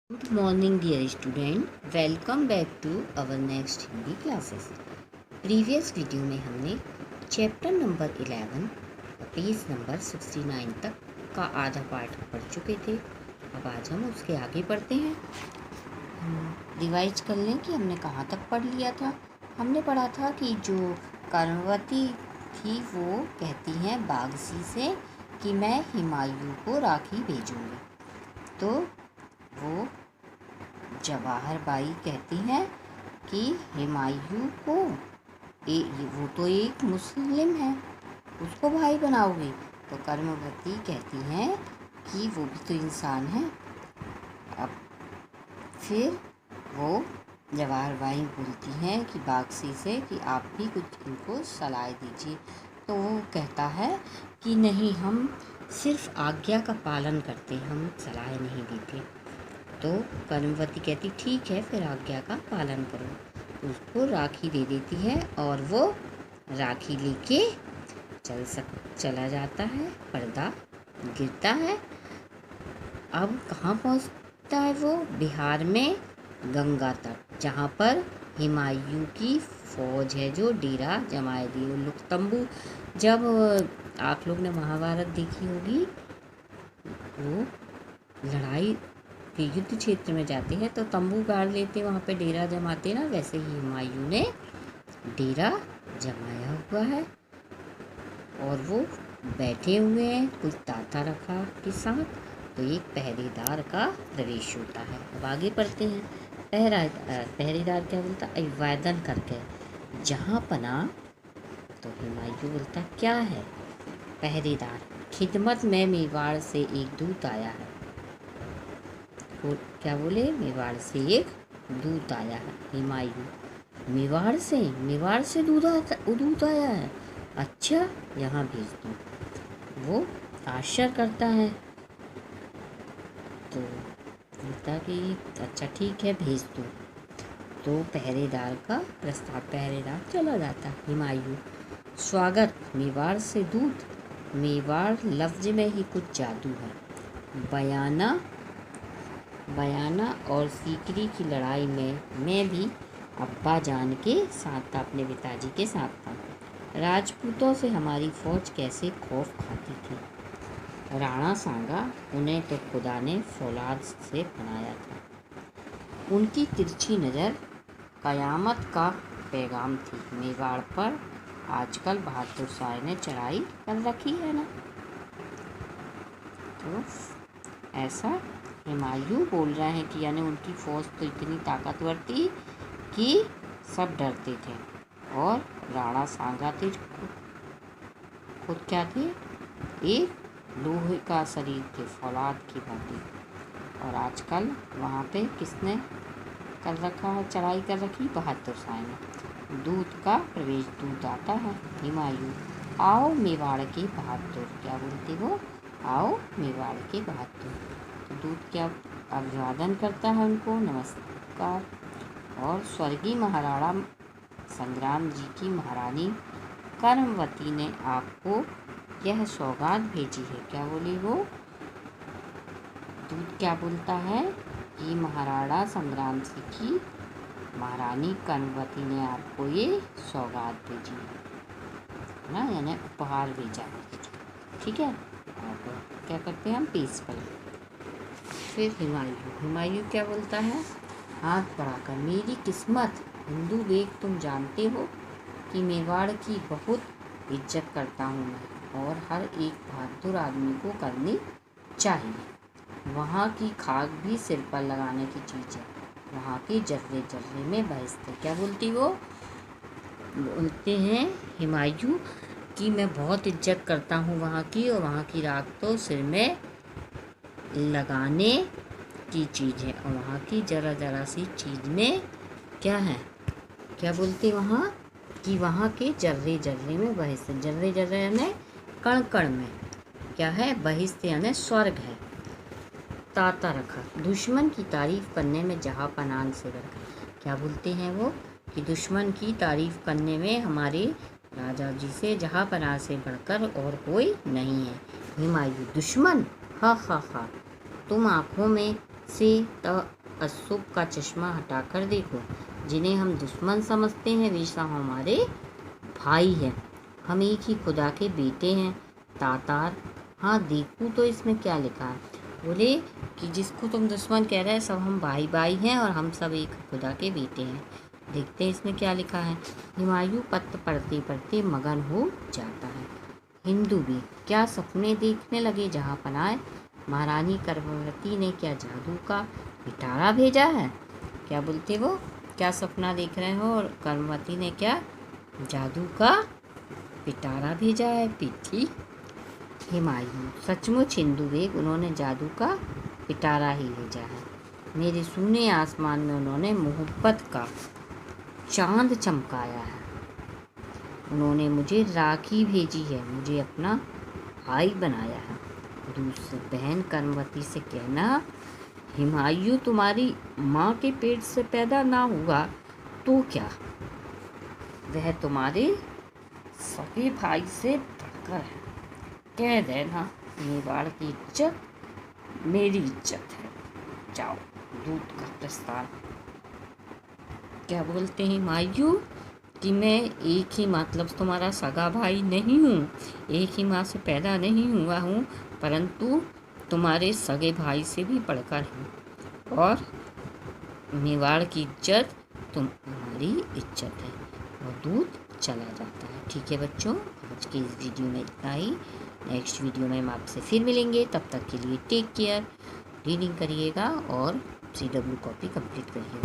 Good morning, dear student. Welcome back to our next Hindi classes. Previous video में हमने chapter number 11 page number 69 तक का आधा part पढ़ चुके थे। अब आज हम उसके आगे पढ़ते हैं। रिवाइज कर लें कि हमने कहाँ तक पढ़ लिया था। हमने पढ़ा था कि जो कर्मवती थी वो कहती हैं बागसी से कि मैं हुमायूं को राखी भेजूंगी। तो वो जवाहर बाई कहती हैं कि हुमायूं को वो तो एक मुस्लिम है, उसको भाई बनाओगे। तो कर्मवती कहती हैं कि वो भी तो इंसान है। अब फिर वो जवाहर बाई बोलती हैं कि बागसी से कि आप भी कुछ इनको सलाह दीजिए। तो वो कहता है कि नहीं, हम सिर्फ आज्ञा का पालन करते, हम सलाह नहीं देते। तो कर्मवती कहती ठीक है, फिर आज्ञा का पालन करो। उसको राखी दे देती है और वो राखी लेके चला जाता है। पर्दा गिरता है। अब कहाँ पहुँचता है वो? बिहार में गंगा तट, जहाँ पर हुमायूं की फौज है जो डेरा जमाए दिए। वो लोग तंबू, जब आप लोग ने महाभारत देखी होगी, वो लड़ाई के युद्ध क्षेत्र में जाते हैं तो तंबू गाड़ लेते, वहाँ पे डेरा जमाते ना, वैसे ही हुमायूं ने डेरा जमाया हुआ है और वो बैठे हुए हैं कुछ ताता रखा के साथ। तो एक पहरेदार का प्रवेश होता है। अब आगे पढ़ते हैं। पहरेदार क्या बोलता? अभिवादन करके जहाँ पना। तो हुमायूं बोलता क्या है? पहरेदार, खिदमत में मेवाड़ से एक दूत आया है। क्या बोले? मेवाड़ से एक दूत आया है। हुमायूं, मेवाड़ से दूत आया है। अच्छा, यहाँ भेज दो। वो आश्चर्य करता है तो बोलता कि अच्छा ठीक है, भेज दो। तो पहरेदार का प्रस्ताव, पहरेदार चला जाता। हुमायूं, स्वागत, मेवाड़ से दूत। मेवाड़ लफ्ज में ही कुछ जादू है। बयाना और सीकरी की लड़ाई में मैं भी अब्बा जान के साथ था, अपने पिताजी के साथ था। राजपूतों से हमारी फौज कैसे खौफ खाती थी। राणा सांगा, उन्हें तो खुदा ने फौलाद से बनाया था। उनकी तिरछी नज़र कयामत का पैगाम थी। मेवाड़ पर आजकल बहादुर शाह ने चढ़ाई कर रखी है ना। तो ऐसा हुमायूं बोल रहे हैं कि यानी उनकी फौज तो इतनी ताकतवर थी कि सब डरते थे। और राणा सांगा थे, खुद क्या थे? एक लोहे का शरीर थे, फौलाद की भांति। और आजकल वहाँ पे किसने कर रखा है, चढ़ाई कर रखी? बहादुर शाह ने। दूत का प्रवेश, दूत आता है। हुमायूं, आओ मेवाड़ के बहादुर। क्या बोलते वो? आओ मेवाड़ के बहादुर। तो दूत क्या अभिवादन करता है उनको, नमस्कार। और स्वर्गीय महाराणा संग्राम जी की महारानी कर्मवती ने आपको यह सौगात भेजी है। क्या बोली वो? दूत क्या बोलता है कि महाराणा संग्राम जी की महारानी कर्मवती ने आपको ये सौगात भेजी है ना, यानी उपहार भेजा है। ठीक है। अब क्या करते हैं हम, पेज पर। फिर हुमायूं क्या बोलता है? हाथ बढ़ाकर, मेरी किस्मत हिंदू बेग, तुम जानते हो कि मेवाड़ की बहुत इज्जत करता हूँ मैं, और हर एक बहादुर आदमी को करनी चाहिए। वहाँ की खाक भी सिर पर लगाने की चीज़ है, वहाँ के जर्रे जर्रे में बहसते। क्या बोलती वो? बोलते हैं हुमायूं कि मैं बहुत इज्जत करता हूँ वहाँ की, और वहाँ की राख तो सिर में लगाने की चीज़ है, और वहाँ की जरा जरा सी चीज़ में क्या है? क्या बोलते वहाँ कि वहाँ के जर्रे जर्रे में बहिष्ठ। जर्रे जर्रे यानी कण कण में क्या है? बहिष्ठ यानी स्वर्ग है। ताता रखा, दुश्मन की तारीफ करने में जहाँ पनाह से बढ़कर। क्या बोलते हैं वो? कि दुश्मन की तारीफ करने में हमारे राजा जी से जहाँ पनाह से बढ़कर और कोई नहीं है। हुमायूं, दुश्मन, हा हा हा, तुम आँखों में से तअस्सुब का चश्मा हटाकर देखो। जिन्हें हम दुश्मन समझते हैं वे सब हमारे भाई हैं। हम एक ही खुदा के बेटे हैं। तातार, हाँ देखूँ तो इसमें क्या लिखा है। बोले कि जिसको तुम दुश्मन कह रहे हैं सब हम भाई भाई हैं और हम सब एक खुदा के बेटे हैं। देखते हैं इसमें क्या लिखा है। हुमायूं पत्र पढ़ते पढ़ते मगन हो जाता है। हिंदू भी क्या सपने देखने लगे जहाँ पनाए। महारानी कर्मवती ने क्या जादू का पिटारा भेजा है। क्या बोलते वो, क्या सपना देख रहे हो। और कर्मवती ने क्या जादू का पिटारा भेजा है। पीठी हुमायूं सचमुच हिंदू बेग, उन्होंने जादू का पिटारा ही भेजा है। मेरे सूने आसमान में उन्होंने मोहब्बत का चांद चमकाया है। उन्होंने मुझे राखी भेजी है, मुझे अपना भाई बनाया है। दूसरी बहन कर्मवती से कहना, हुमायूं तुम्हारी माँ के पेट से पैदा ना हुआ तो क्या, वह तुम्हारे सगे भाई से बढ़कर है। कह देना मेवाड़ की इज्जत मेरी इज्जत है। जाओ दूध का प्रस्ताव। क्या बोलते हैं हुमायूं कि मैं एक ही मतलब तुम्हारा सगा भाई नहीं हूँ, एक ही माँ से पैदा नहीं हुआ हूँ, परंतु तुम्हारे सगे भाई से भी बढ़कर हूँ और मेवाड़ की इज्जत तुम्हारी इज्जत है। और दूध चला जाता है। ठीक है बच्चों, आज के इस वीडियो में इतना ही। नेक्स्ट वीडियो में हम आपसे फिर मिलेंगे। तब तक के लिए टेक केयर। रीडिंग करिएगा और CW कॉपी कंप्लीट करिएगा।